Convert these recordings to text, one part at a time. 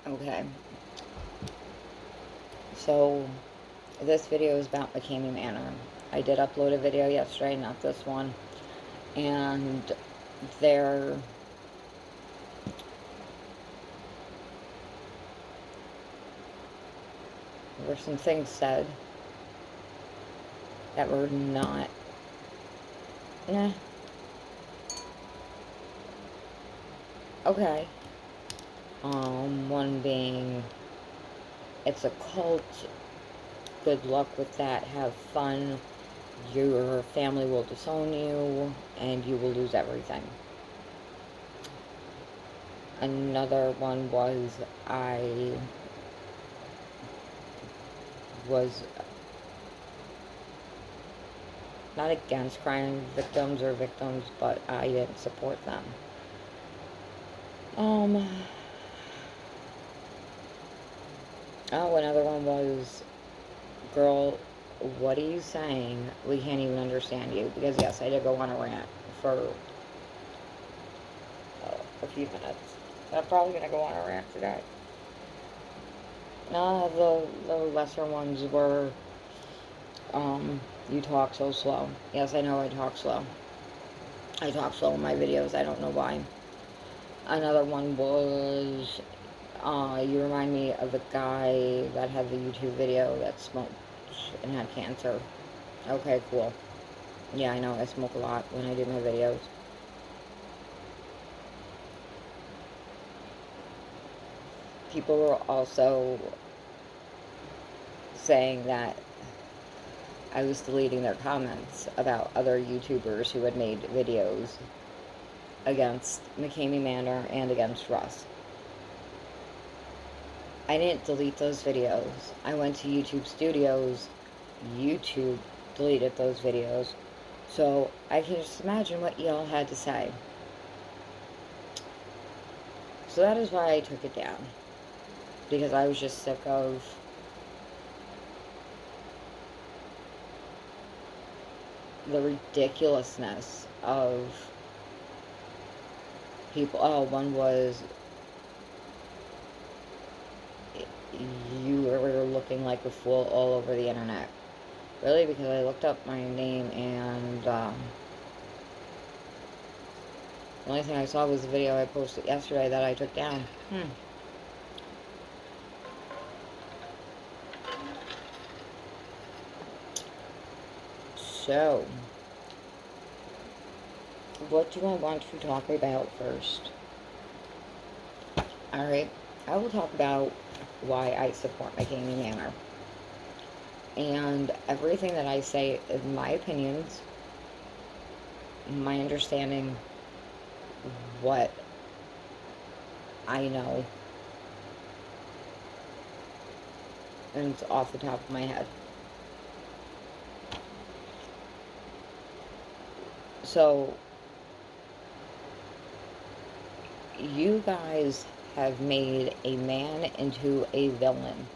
Okay, so this video is about McKamey Manor. I did upload a video yesterday, not this one, and there were some things said that were not, nah, okay. One being, it's a cult, good luck with that, have fun, your family will disown you, and you will lose everything. Another one was, I was not against crime victims, but I didn't support them. Oh, another one was, girl, what are you saying? We can't even understand you. Because yes, I did go on a rant for a few minutes. I'm probably going to go on a rant today. The lesser ones were, you talk so slow. Yes, I know I talk slow. I talk slow in my videos. I don't know why. Another one was, you remind me of the guy that had the YouTube video that smoked and had cancer. Okay, cool. Yeah, I know, I smoke a lot when I do my videos. People were also saying that I was deleting their comments about other YouTubers who had made videos against McKamey Manor and against Russ. I didn't delete those videos. I went to YouTube Studios. YouTube deleted those videos. So I can just imagine what y'all had to say. So that is why I took it down. Because I was just sick of the ridiculousness of people. Oh, one was, you were looking like a fool all over the internet. Really? Because I looked up my name and the only thing I saw was the video I posted yesterday that I took down. So, what do I want to talk about first? Alright, I will talk about why I support McKamey Manor. And everything that I say is my opinions, my understanding, what I know, and it's off the top of my head. So, you guys have made a man into a villain.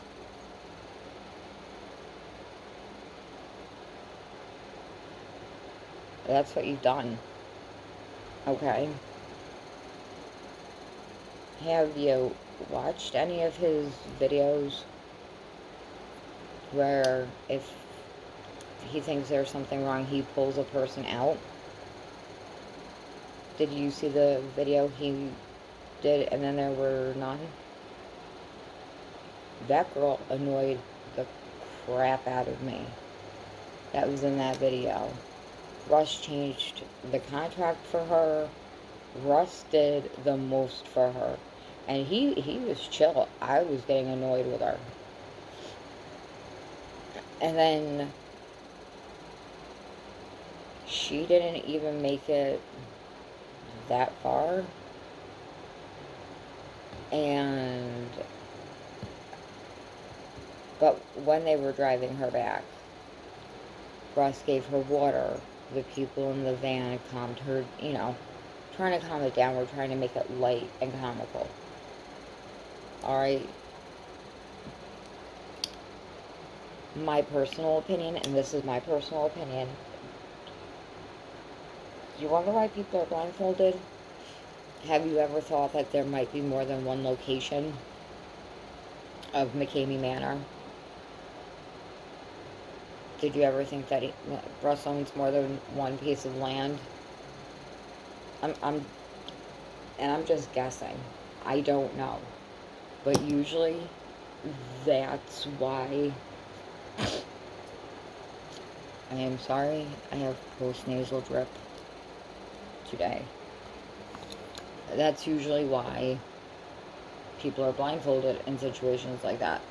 That's what you've done. Okay. Have you watched any of his videos where if he thinks there's something wrong, he pulls a person out? Did you see the video he did and then there were none? That girl annoyed the crap out of me. That was in that video. Russ changed the contract for her. Russ did the most for her. And he was chill. I was getting annoyed with her. And then she didn't even make it that far. But when they were driving her back, Russ gave her water. The people in the van calmed her, trying to calm it down. We're trying to make it light and comical. Alright. My personal opinion, and this is my personal opinion, you wonder why people are blindfolded? Have you ever thought that there might be more than one location? of McKamey Manor. Did you ever think that Russ owns more than one piece of land? I'm and I'm just guessing. I don't know. But usually that's why. I am sorry, I have post-nasal drip today. That's usually why people are blindfolded in situations like that.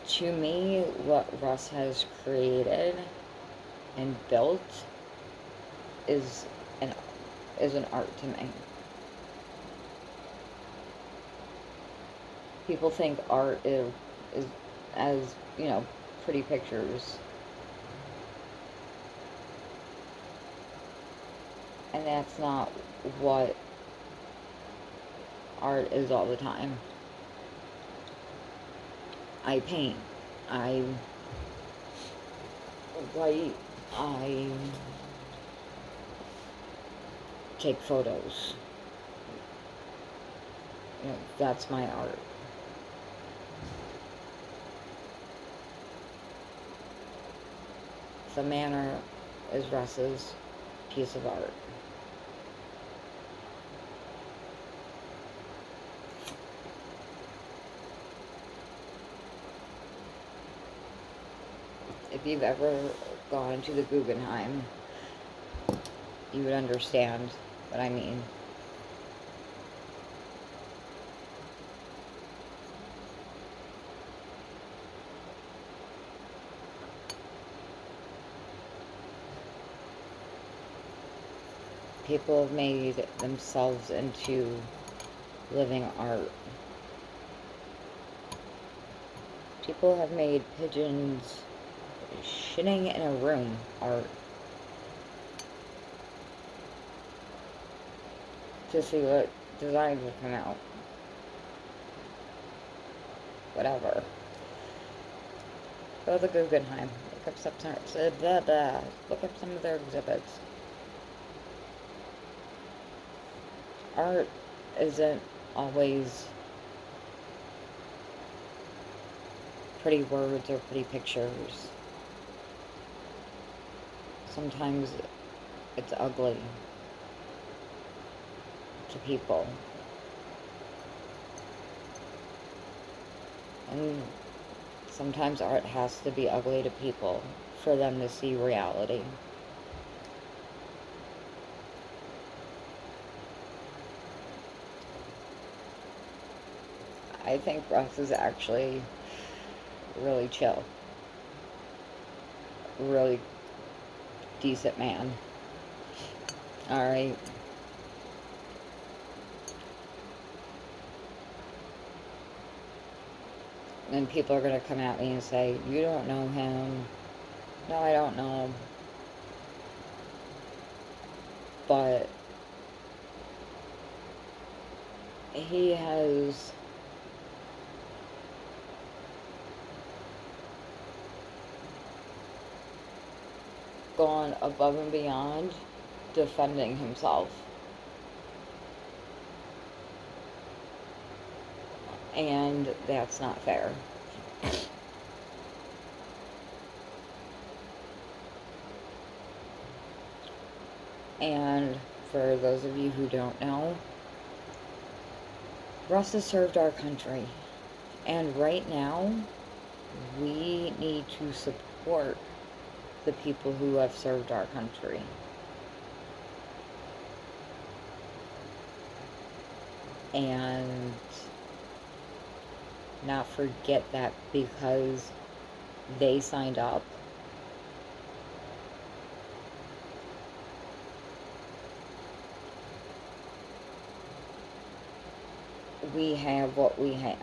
To me, what Russ has created and built is an art to me. People think art is as, pretty pictures. And that's not what art is all the time. I paint. I write. I take photos. That's my art. The manor is Russ's piece of art. If you've ever gone to the Guggenheim, you would understand what I mean. People have made themselves into living art. People have made pigeons shitting in a room art. To see what designs will come out. Whatever. Go to the Guggenheim. Look up some of their exhibits. Art isn't always pretty words or pretty pictures. Sometimes it's ugly to people. And sometimes art has to be ugly to people for them to see reality. I think Russ is actually really chill. Really decent man. Alright. And people are going to come at me and say, you don't know him. No, I don't know him. But he has gone above and beyond defending himself. And that's not fair. And for those of you who don't know, Russ has served our country. And right now, we need to support the people who have served our country. And not forget that because they signed up, we have what we have.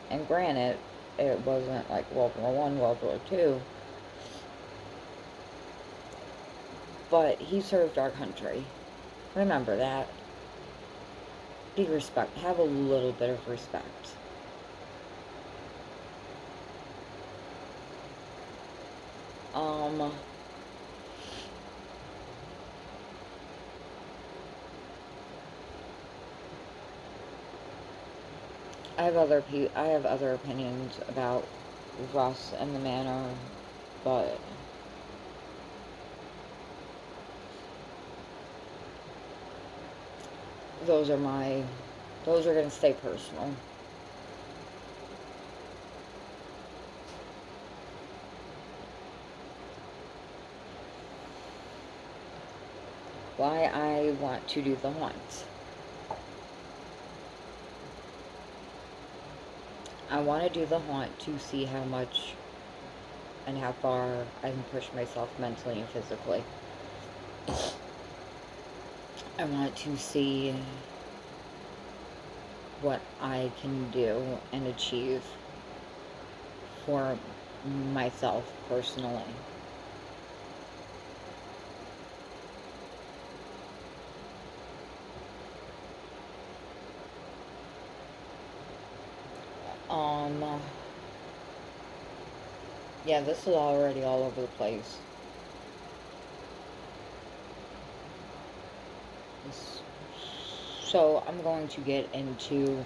And granted, it wasn't like World War I, World War II, but he served our country. Remember that. Be respect. Have a little bit of respect. I have other opinions about Russ and the manor, but those are those are going to stay personal. Why I want to do the haunt. I want to do the haunt to see how much and how far I can push myself mentally and physically. I want to see what I can do and achieve for myself personally. Yeah, this is already all over the place. So I'm going to get into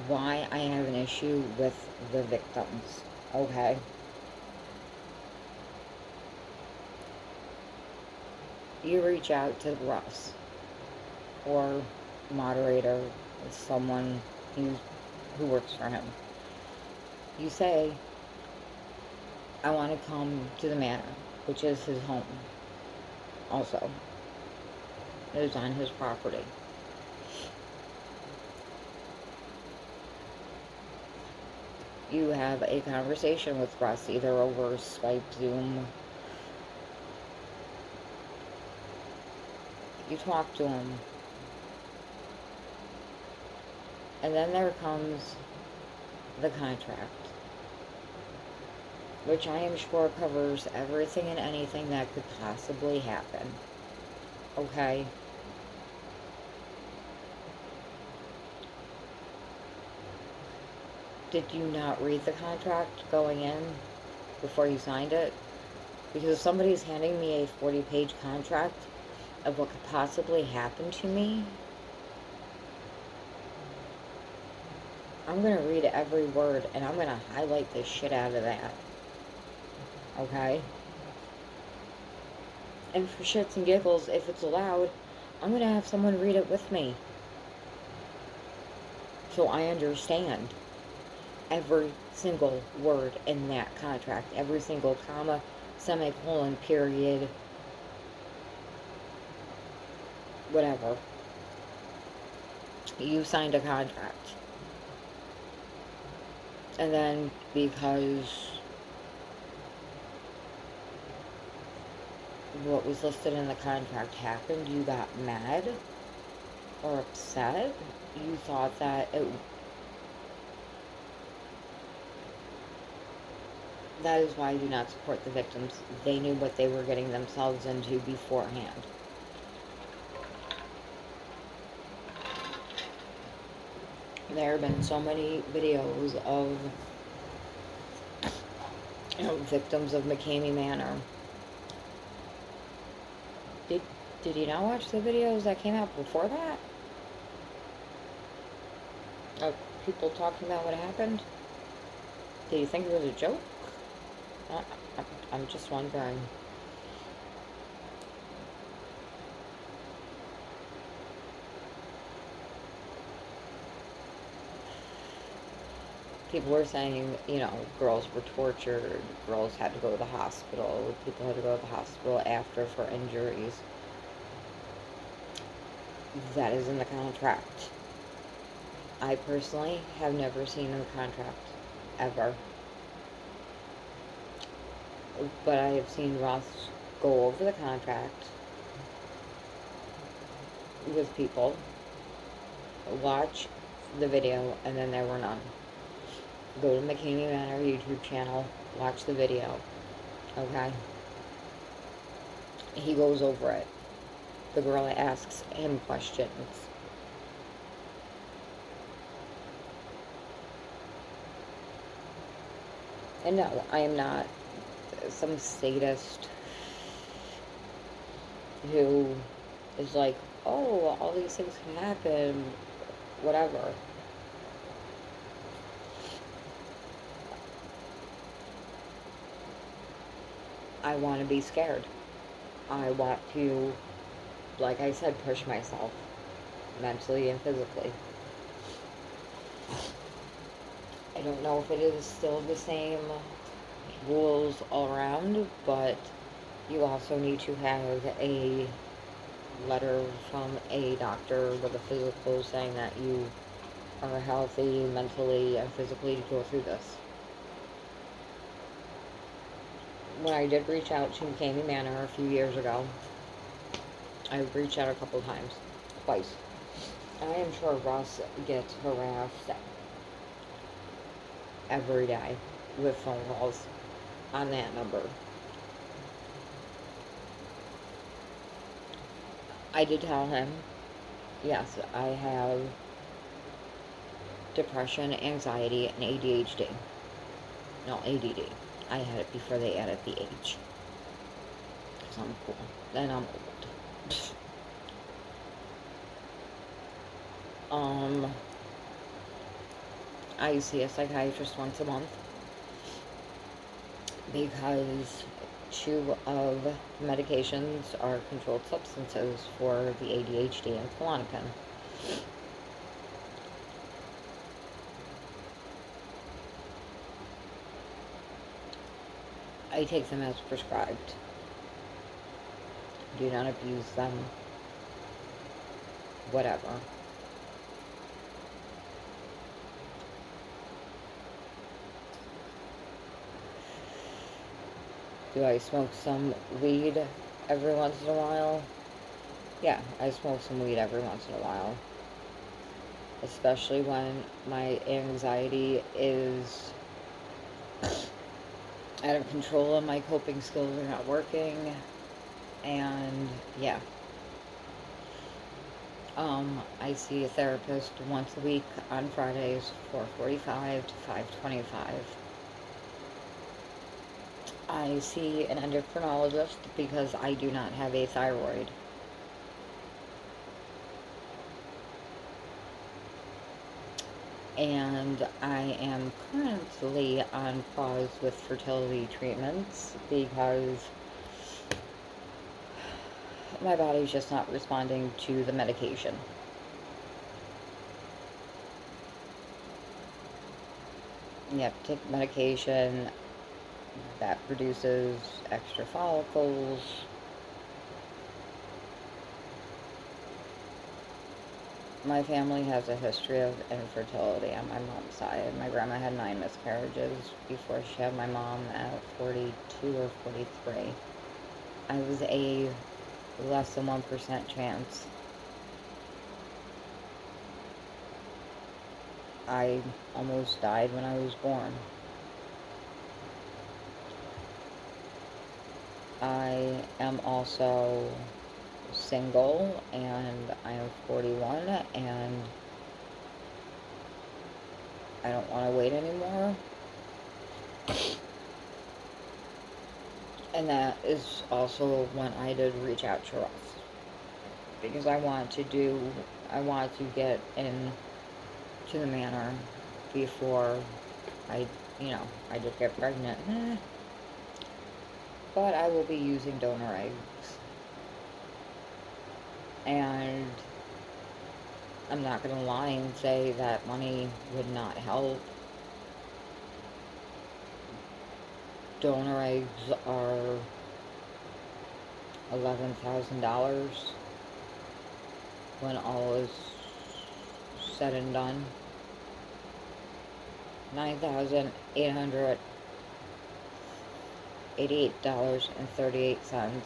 why I have an issue with the victims, okay? You reach out to Russ or moderator, someone who works for him. You say, I want to come to the manor, which is his home. Also, it is on his property. You have a conversation with Russ, either over Skype, Zoom. You talk to him. And then there comes the contract, which I am sure covers everything and anything that could possibly happen. Okay? Did you not read the contract going in before you signed it? Because if somebody's handing me a 40-page contract of what could possibly happen to me, I'm going to read every word and I'm going to highlight the shit out of that. Okay? And for shits and giggles, if it's allowed, I'm going to have someone read it with me, so I understand every single word in that contract, every single comma, semicolon, period, whatever. You signed a contract. And then because what was listed in the contract happened, you got mad or upset. You thought that that is why I do not support the victims. They knew what they were getting themselves into beforehand. There have been so many videos of victims of McKamey Manor. Did you not watch the videos that came out before that? Of people talking about what happened? Did you think it was a joke? I'm just wondering. People were saying, girls were tortured, girls had to go to the hospital, people had to go to the hospital after for injuries. That is in the contract. I personally have never seen the contract, ever. But I have seen Ross go over the contract with people, watch the video, and then there were none. Go to McKamey Manor YouTube channel, watch the video, okay? He goes over it. The girl asks him questions. And no, I am not some sadist who is like, oh, all these things can happen, whatever. I want to be scared. I want to, like I said, push myself mentally and physically. I don't know if it is still the same rules all around, but you also need to have a letter from a doctor with a physical saying that you are healthy mentally and physically to go through this. When I did reach out to McKamey Manor a few years ago, I reached out a couple times, twice. I am sure Russ gets harassed every day with phone calls on that number. I did tell him, yes, I have depression, anxiety, and ADHD. No, ADD. I had it before they added the H. Because I'm cool. And I'm old. I see a psychiatrist once a month because 2 of the medications are controlled substances for the ADHD and Klonopin. I take them as prescribed. Do not abuse them. Whatever. Do I smoke some weed every once in a while? Yeah, I smoke some weed every once in a while. Especially when my anxiety is out of control and my coping skills are not working. And yeah. I see a therapist once a week on Fridays, 4:45 to 5:25. I see an endocrinologist because I do not have a thyroid. And I am currently on pause with fertility treatments because my body's just not responding to the medication. You have to take medication that produces extra follicles. My family has a history of infertility on my mom's side. My grandma had 9 miscarriages before she had my mom at 42 or 43. I was a less than 1% chance. I almost died when I was born. I am also single and I am 41 and I don't want to wait anymore. And that is also when I did reach out to Ross. Because I want to get in to the manor before I did get pregnant. But I will be using donor eggs. And I'm not going to lie and say that money would not help. Donor eggs are $11,000 when all is said and done. $9,888.38.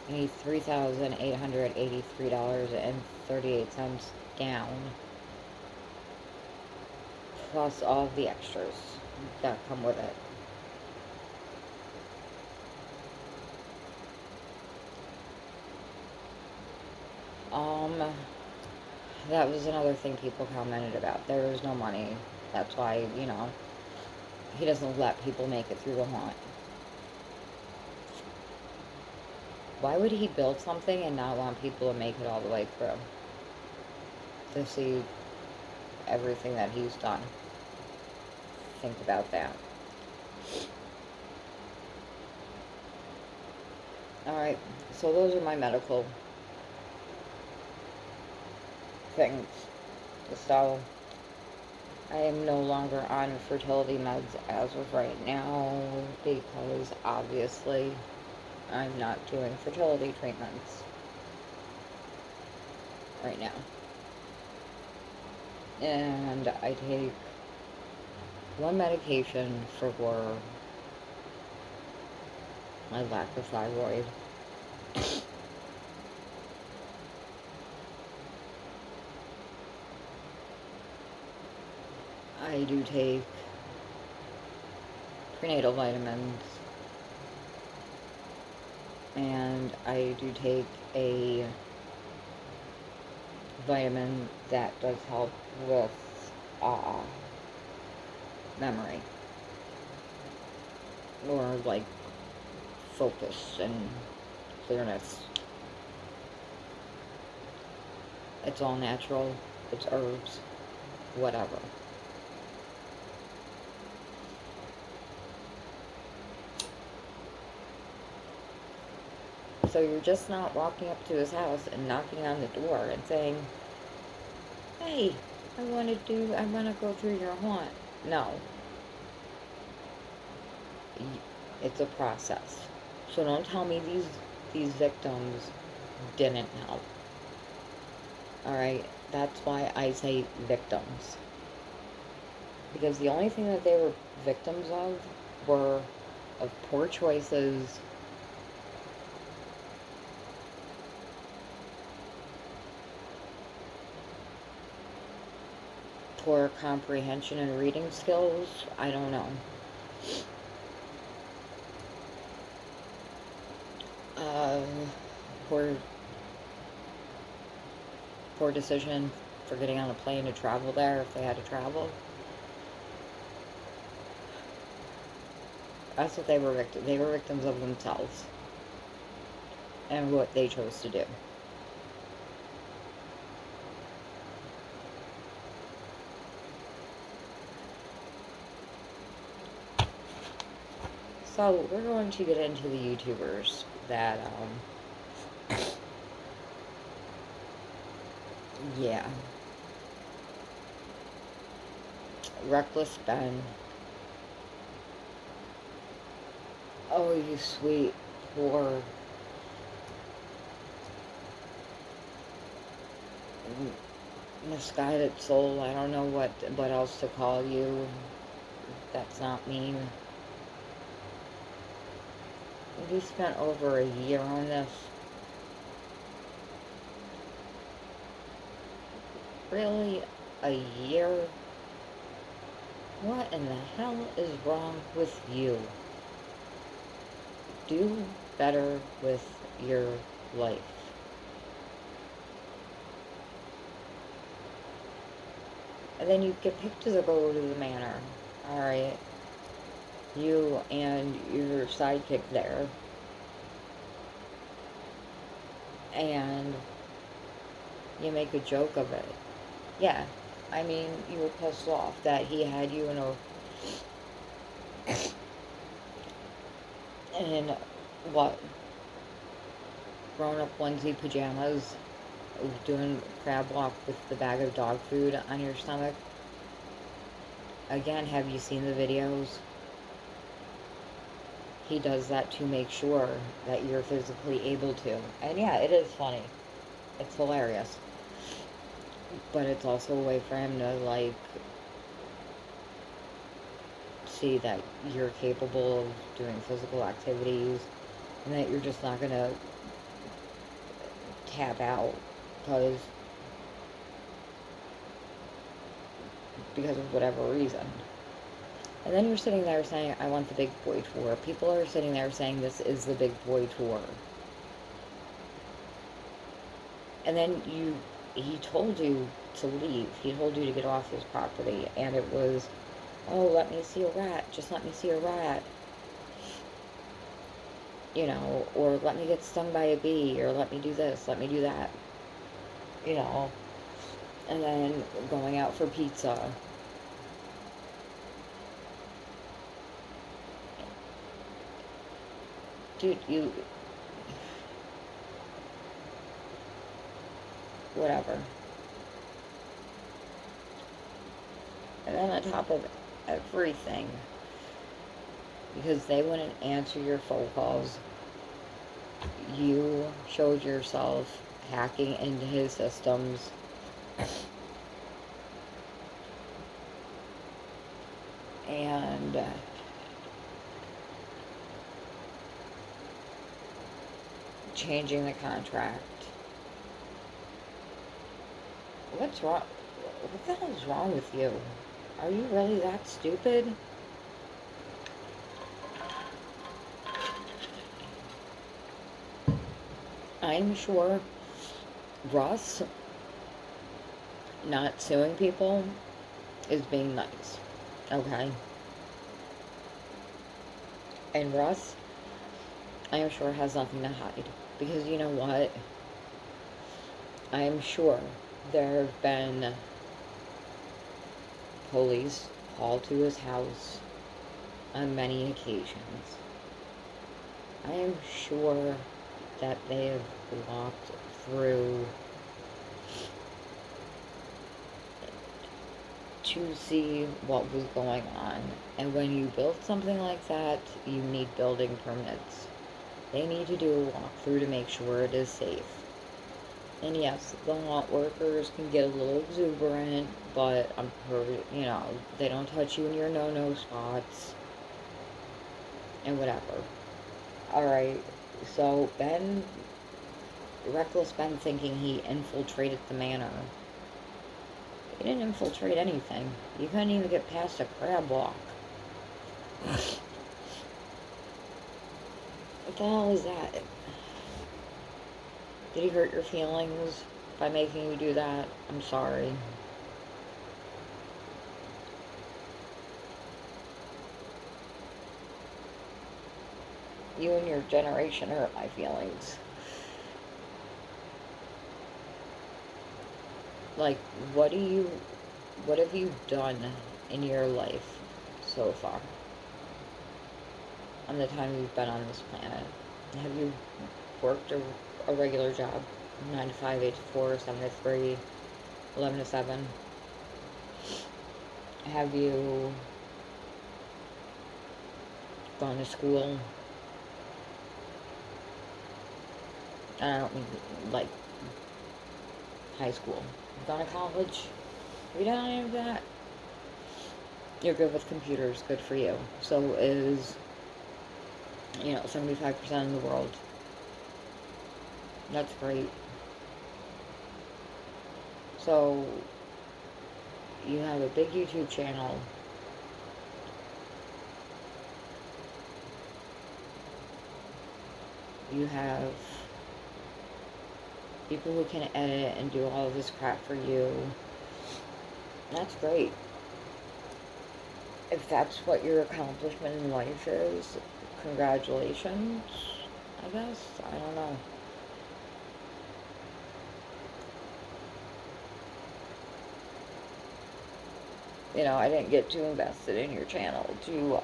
You need $3,883.38 down, plus all the extras that come with it. That was another thing people commented about. There was no money. That's why, he doesn't let people make it through the haunt. Why would he build something and not want people to make it all the way through? To see everything that he's done. Think about that. Alright, so those are my medical things. So, I am no longer on fertility meds as of right now because obviously I'm not doing fertility treatments right now. And I take one medication for my lack of thyroid. I do take prenatal vitamins, and I do take a vitamin that does help with memory, or like focus and clearness. It's all natural, it's herbs, whatever. So you're just not walking up to his house and knocking on the door and saying, hey, I want to go through your haunt. No. It's a process. So don't tell me these victims didn't help. Alright? That's why I say victims. Because the only thing that they were victims of were of poor choices, poor comprehension and reading skills. I don't know. Poor decision for getting on a plane to travel there if they had to travel. That's what they were victims. They were victims of themselves and what they chose to do. So we're going to get into the YouTubers that, yeah. Reckless Ben. Oh, you sweet, poor, misguided soul. I don't know what else to call you. That's not mean. We spent over a year on this. Really? A year? What in the hell is wrong with you? Do better with your life. And then you get picked to go to the manor. Alright. You and your sidekick there. And you make a joke of it. Yeah. I mean, you were pissed off that he had you in what? Grown-up onesie pajamas, doing crab walk with the bag of dog food on your stomach. Again, have you seen the videos? He does that to make sure that you're physically able to. And yeah, it is funny. It's hilarious. But it's also a way for him to, like, see that you're capable of doing physical activities and that you're just not going to tap out because of whatever reason. And then you're sitting there saying, I want the big boy tour. People are sitting there saying this is the big boy tour. And then he told you to leave. He told you to get off his property. And it was, oh, let me see a rat. Just let me see a rat. You know, or let me get stung by a bee, or let me do this, let me do that. You know, and then going out for pizza. Dude, whatever. And then on top of everything, because they wouldn't answer your phone calls, you showed yourself hacking into his systems. And changing the contract. What's wrong? What the hell is wrong with you? Are you really that stupid? I'm sure Russ not suing people is being nice. Okay? And Russ, I am sure, has nothing to hide. Because you know what? I am sure there have been police called to his house on many occasions. I am sure that they have walked through to see what was going on. And when you build something like that, you need building permits. They need to do a walkthrough to make sure it is safe. And yes, the lot workers can get a little exuberant, but I'm pretty, you know, they don't touch you in your no-no spots. And whatever. Alright, so Reckless Ben thinking he infiltrated the manor. He didn't infiltrate anything. You couldn't even get past a crab walk. What the hell is that? Did he hurt your feelings by making you do that? I'm sorry. You and your generation hurt my feelings. Like, what have you done in your life so far? On the time you've been on this planet? Have you worked a regular job? 9 to 5, 8 to 4, 7 to 3, 11 to 7? Have you gone to school? I don't mean, like, high school. You've gone to college? Have you done any of that? You're good with computers. Good for you. So is, 75% of the world. That's great. So, you have a big YouTube channel. You have people who can edit and do all of this crap for you. That's great. If that's what your accomplishment in life is, congratulations, I guess. I don't know. I didn't get too invested in your channel to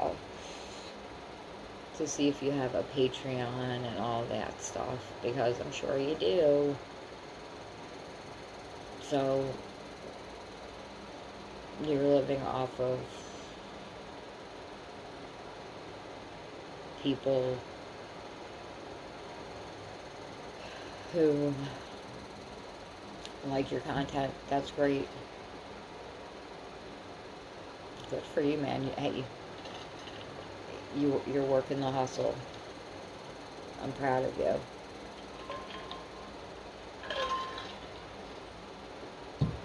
see if you have a Patreon and all that stuff, because I'm sure you do. So, you're living off of people who like your content. That's great. Good for you, man. Hey, you're working the hustle. I'm proud of you.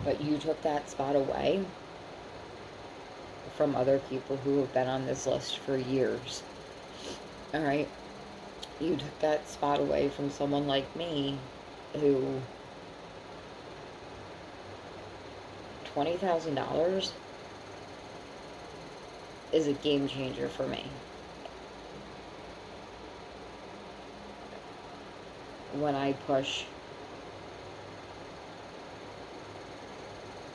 But you took that spot away from other people who have been on this list for years. Alright? You took that spot away from someone like me who $20,000 is a game changer for me. When I push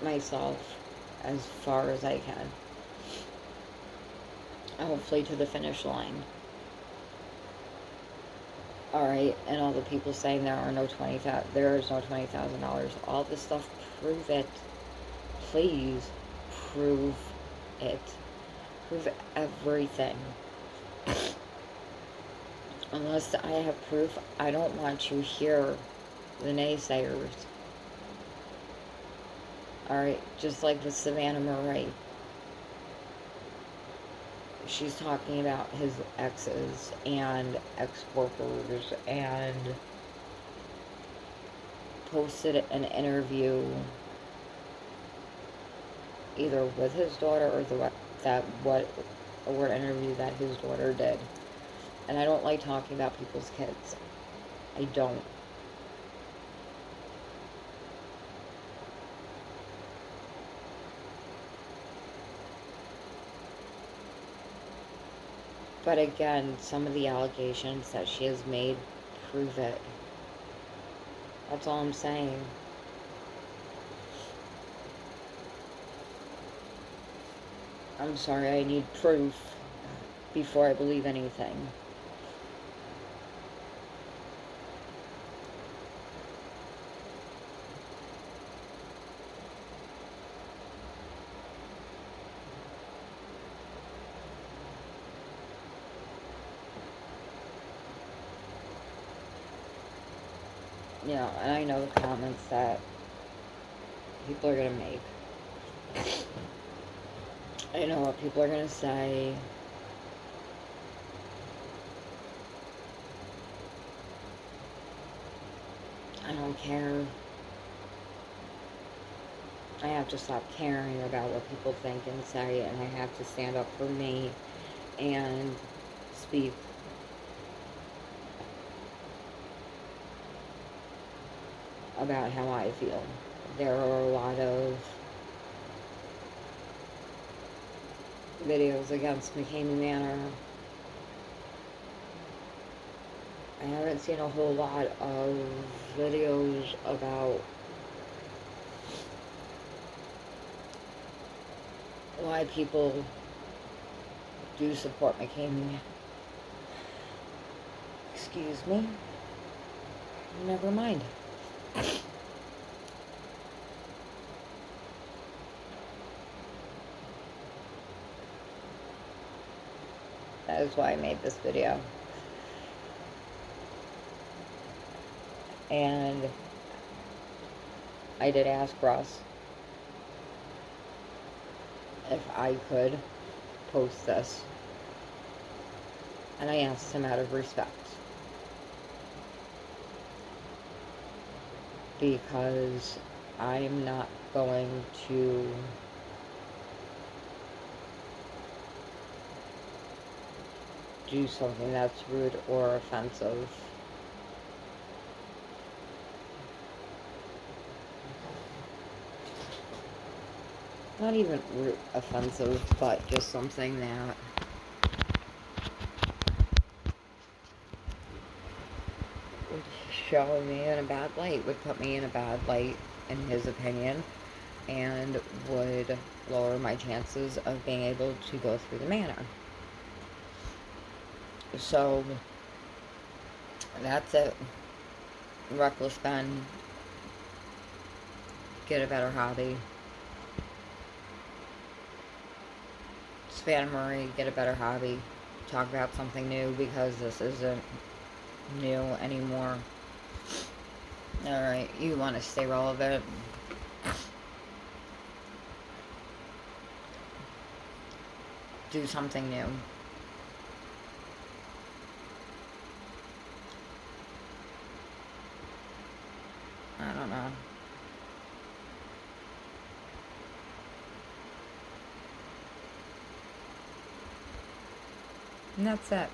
myself as far as I can, hopefully to the finish line. Alright, and all the people saying there is no $20,000. All this stuff, prove it. Please, prove it. Prove everything. Unless I have proof, I don't want to hear the naysayers. Alright, just like with Savannah Murray. She's talking about his exes and ex-workers, and posted an interview either with his daughter or an interview that his daughter did. And I don't like talking about people's kids. I don't. But again, some of the allegations that she has made prove it. That's all I'm saying. I'm sorry, I need proof before I believe anything. You know, and I know the comments that people are going to make. I know what people are going to say. I don't care. I have to stop caring about what people think and say, and I have to stand up for me and speak about how I feel. There are a lot of videos against McKamey Manor. I haven't seen a whole lot of videos about why people do support McKamey. Excuse me. Never mind. That is why I made this video. And I did ask Ross if I could post this. And I asked him out of respect. Because I'm not going to do something that's rude or offensive. Not even rude, offensive, but just something that would show me in a bad light, would put me in a bad light, in his opinion, and would lower my chances of being able to go through the manor. So, that's it. Reckless Ben, get a better hobby. Savannah Murray, get a better hobby. Talk about something new, because this isn't new anymore. Alright, you want to stay relevant. Do something new. I don't know. And that's it.